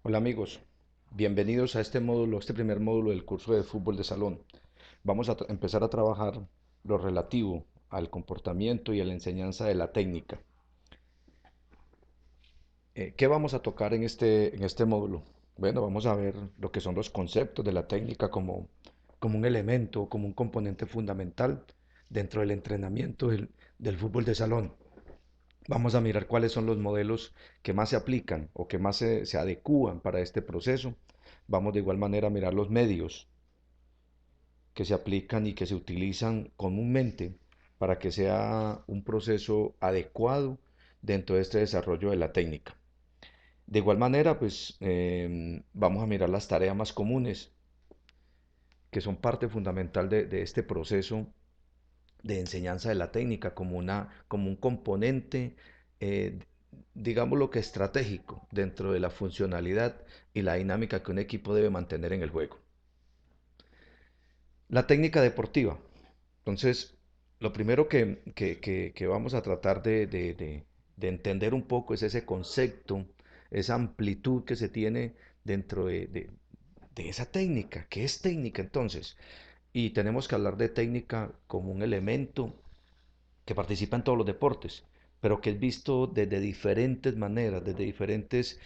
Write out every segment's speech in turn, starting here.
Hola amigos, bienvenidos a este módulo, este primer módulo del curso de fútbol de salón. Vamos a empezar a trabajar lo relativo al comportamiento y a la enseñanza de la técnica. ¿Qué vamos a tocar en este módulo? Bueno, vamos a ver lo que son los conceptos de la técnica como un elemento, como un componente fundamental dentro del entrenamiento del fútbol de salón. Vamos a mirar cuáles son los modelos que más se aplican o que más se adecúan para este proceso. Vamos de igual manera a mirar los medios que se aplican y que se utilizan comúnmente para que sea un proceso adecuado dentro de este desarrollo de la técnica. De igual manera, pues vamos a mirar las tareas más comunes que son parte fundamental de este proceso de enseñanza de la técnica como un componente, eh, digamos lo que estratégico dentro de la funcionalidad y la dinámica que un equipo debe mantener en el juego. La técnica deportiva. Entonces, lo primero que vamos a tratar de entender un poco es ese concepto, esa amplitud que se tiene dentro de esa técnica. ¿Qué es técnica entonces? Y tenemos que hablar de técnica como un elemento que participa en todos los deportes, pero que es visto desde diferentes maneras, desde diferentes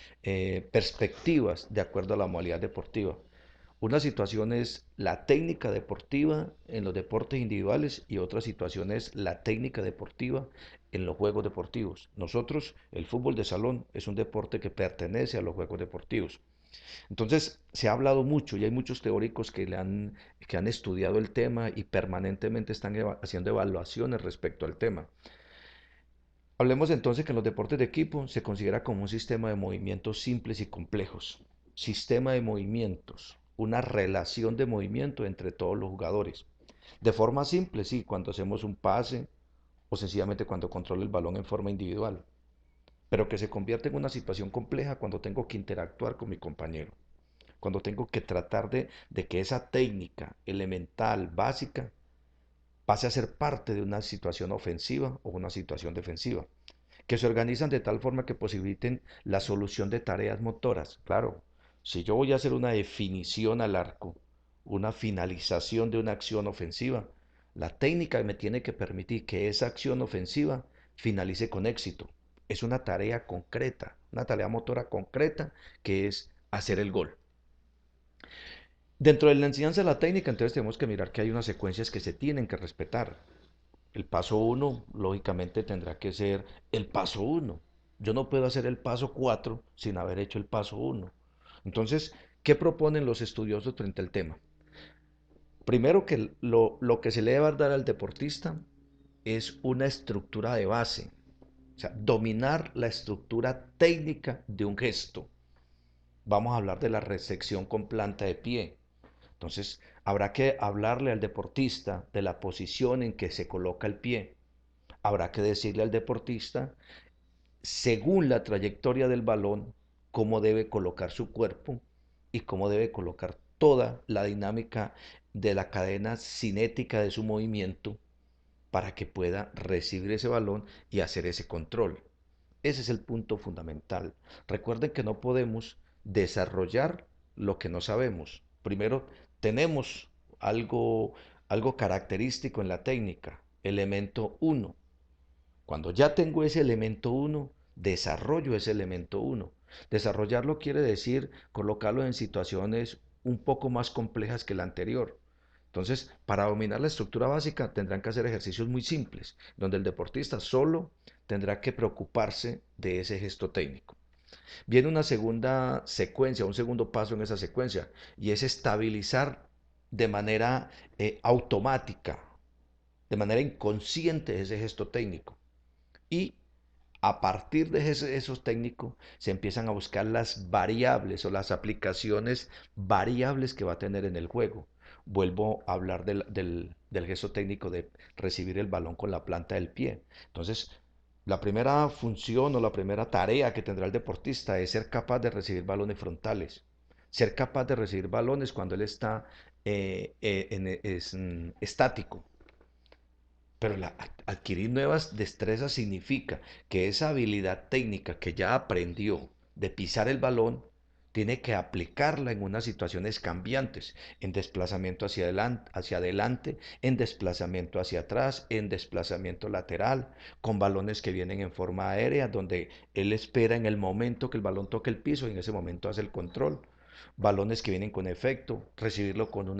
perspectivas, de acuerdo a la modalidad deportiva. Una situación es la técnica deportiva en los deportes individuales y otra situación es la técnica deportiva en los juegos deportivos. Nosotros, el fútbol de salón es un deporte que pertenece a los juegos deportivos. Entonces, se ha hablado mucho y hay muchos teóricos que han estudiado el tema y permanentemente están haciendo evaluaciones respecto al tema. Hablemos entonces que en los deportes de equipo se considera como un sistema de movimientos simples y complejos. Sistema de movimientos, una relación de movimiento entre todos los jugadores. De forma simple, sí, cuando hacemos un pase o sencillamente cuando controlo el balón en forma individual, pero que se convierte en una situación compleja cuando tengo que interactuar con mi compañero, cuando tengo que tratar de que esa técnica elemental, básica, pase a ser parte de una situación ofensiva o una situación defensiva, que se organizan de tal forma que posibiliten la solución de tareas motoras. Claro, si yo voy a hacer una definición al arco, una finalización de una acción ofensiva, la técnica me tiene que permitir que esa acción ofensiva finalice con éxito. Es una tarea concreta, una tarea motora concreta que es hacer el gol. Dentro de la enseñanza de la técnica, entonces tenemos que mirar que hay unas secuencias que se tienen que respetar. El paso uno, lógicamente, tendrá que ser el paso uno. Yo no puedo hacer el paso 4 sin haber hecho el paso uno. Entonces, ¿qué proponen los estudiosos frente al tema? Primero que lo que se le debe dar al deportista es una estructura de base, o sea, dominar la estructura técnica de un gesto. Vamos a hablar de la recepción con planta de pie. Entonces, habrá que hablarle al deportista de la posición en que se coloca el pie. Habrá que decirle al deportista, según la trayectoria del balón, cómo debe colocar su cuerpo y cómo debe colocar toda la dinámica de la cadena cinética de su movimiento para que pueda recibir ese balón y hacer ese control. Ese es el punto fundamental. Recuerden que no podemos desarrollar lo que no sabemos. Primero, tenemos algo, algo característico en la técnica, elemento uno. Cuando ya tengo ese elemento uno, desarrollo ese elemento uno. Desarrollarlo quiere decir colocarlo en situaciones un poco más complejas que la anterior. Entonces, para dominar la estructura básica tendrán que hacer ejercicios muy simples, donde el deportista solo tendrá que preocuparse de ese gesto técnico. Viene una segunda secuencia, un segundo paso en esa secuencia, y es estabilizar de manera automática, de manera inconsciente ese gesto técnico. Y a partir de esos técnicos se empiezan a buscar las variables o las aplicaciones variables que va a tener en el juego. Vuelvo a hablar del gesto técnico de recibir el balón con la planta del pie. Entonces, la primera función o la primera tarea que tendrá el deportista es ser capaz de recibir balones frontales. Ser capaz de recibir balones cuando él está estático, pero adquirir nuevas destrezas significa que esa habilidad técnica que ya aprendió de pisar el balón, tiene que aplicarla en unas situaciones cambiantes, en desplazamiento hacia adelante, en desplazamiento hacia atrás, en desplazamiento lateral, con balones que vienen en forma aérea, donde él espera en el momento que el balón toque el piso y en ese momento hace el control. Balones que vienen con efecto, recibirlo con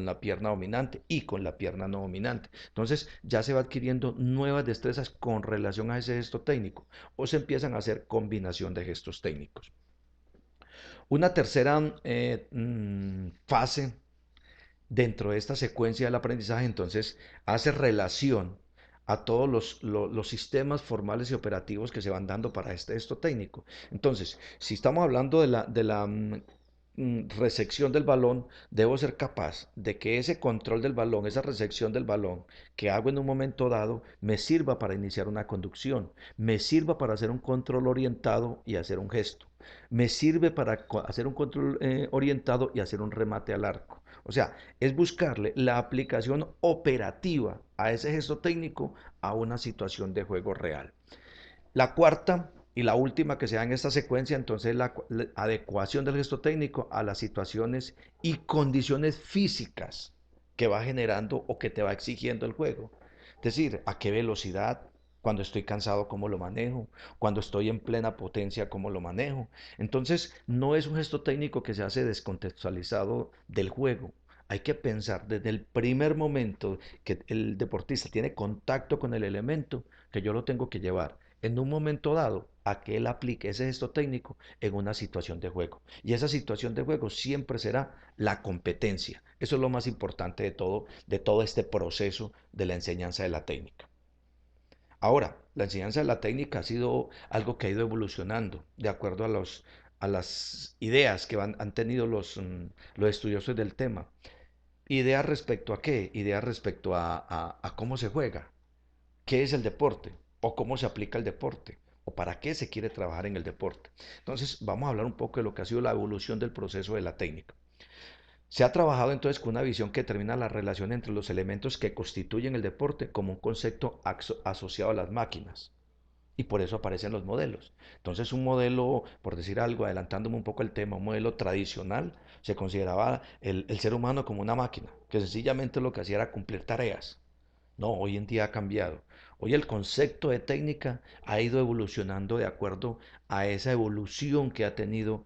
la pierna dominante y con la pierna no dominante. Entonces ya se va adquiriendo nuevas destrezas con relación a ese gesto técnico o se empiezan a hacer combinación de gestos técnicos. Una tercera fase dentro de esta secuencia del aprendizaje, entonces, hace relación a todos los sistemas formales y operativos que se van dando para este gesto técnico. Entonces, si estamos hablando de la recepción del balón, debo ser capaz de que ese control del balón, esa recepción del balón que hago en un momento dado, me sirva para iniciar una conducción, me sirva para hacer un control orientado y hacer un gesto, me sirve para hacer un control orientado y hacer un remate al arco. O sea, es buscarle la aplicación operativa a ese gesto técnico a una situación de juego real. La cuarta y la última que se da en esta secuencia, entonces, la adecuación del gesto técnico a las situaciones y condiciones físicas que va generando o que te va exigiendo el juego. Es decir, a qué velocidad, cuando estoy cansado, cómo lo manejo, cuando estoy en plena potencia, cómo lo manejo. Entonces, no es un gesto técnico que se hace descontextualizado del juego. Hay que pensar desde el primer momento que el deportista tiene contacto con el elemento, que yo lo tengo que llevar en un momento dado a que él aplique ese gesto técnico en una situación de juego. Y esa situación de juego siempre será la competencia. Eso es lo más importante de todo este proceso de la enseñanza de la técnica. Ahora, la enseñanza de la técnica ha sido algo que ha ido evolucionando de acuerdo a las ideas que han tenido los estudiosos del tema. ¿Ideas respecto a qué? Ideas respecto a cómo se juega, qué es el deporte o cómo se aplica el deporte o para qué se quiere trabajar en el deporte. Entonces, vamos a hablar un poco de lo que ha sido la evolución del proceso de la técnica. Se ha trabajado entonces con una visión que determina la relación entre los elementos que constituyen el deporte como un concepto asociado a las máquinas. Y por eso aparecen los modelos. Entonces un modelo, por decir algo, adelantándome un poco el tema, un modelo tradicional, se consideraba el ser humano como una máquina, que sencillamente lo que hacía era cumplir tareas. No, hoy en día ha cambiado. Hoy el concepto de técnica ha ido evolucionando de acuerdo a esa evolución que ha tenido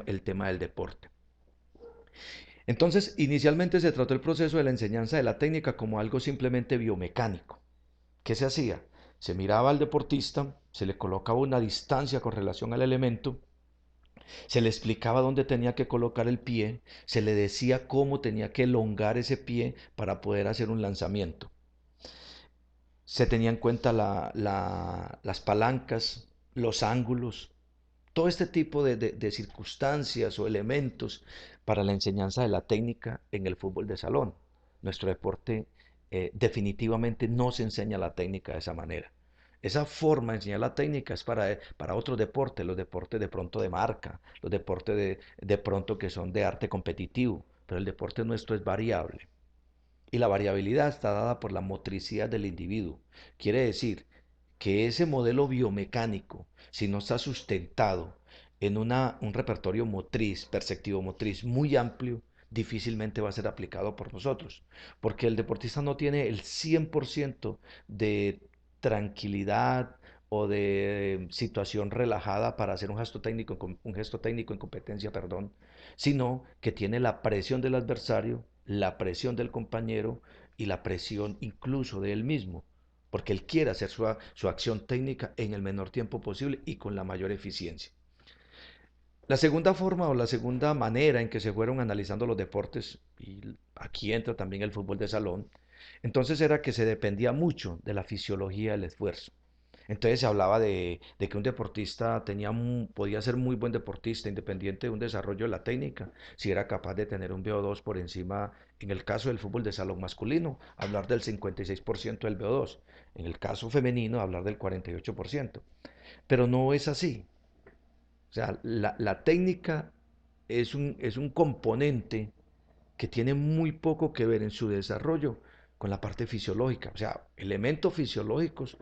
el tema del deporte. Entonces, inicialmente se trató el proceso de la enseñanza de la técnica como algo simplemente biomecánico. ¿Qué se hacía? Se miraba al deportista, se le colocaba una distancia con relación al elemento, se le explicaba dónde tenía que colocar el pie, se le decía cómo tenía que elongar ese pie para poder hacer un lanzamiento. Se tenía en cuenta las palancas, los ángulos, todo este tipo de circunstancias o elementos para la enseñanza de la técnica en el fútbol de salón. Nuestro deporte definitivamente no se enseña la técnica de esa manera. Esa forma de enseñar la técnica es para otros deportes, los deportes de pronto de marca, los deportes de pronto que son de arte competitivo, pero el deporte nuestro es variable. Y la variabilidad está dada por la motricidad del individuo. Quiere decir que ese modelo biomecánico, si no está sustentado en un repertorio motriz, perceptivo motriz muy amplio, difícilmente va a ser aplicado por nosotros, porque el deportista no tiene el 100% de tranquilidad o de situación relajada para hacer un gesto técnico en competencia, perdón, sino que tiene la presión del adversario, la presión del compañero y la presión incluso de él mismo, porque él quiere hacer su acción técnica en el menor tiempo posible y con la mayor eficiencia. La segunda forma o la segunda manera en que se fueron analizando los deportes, y aquí entra también el fútbol de salón, entonces era que se dependía mucho de la fisiología del esfuerzo. Entonces se hablaba de que un deportista podía ser muy buen deportista, independiente de un desarrollo de la técnica, si era capaz de tener un VO2 por encima, en el caso del fútbol de salón masculino, hablar del 56% del VO2, en el caso femenino, hablar del 48%. Pero no es así. O sea, la técnica es un componente que tiene muy poco que ver en su desarrollo con la parte fisiológica. O sea, elementos fisiológicos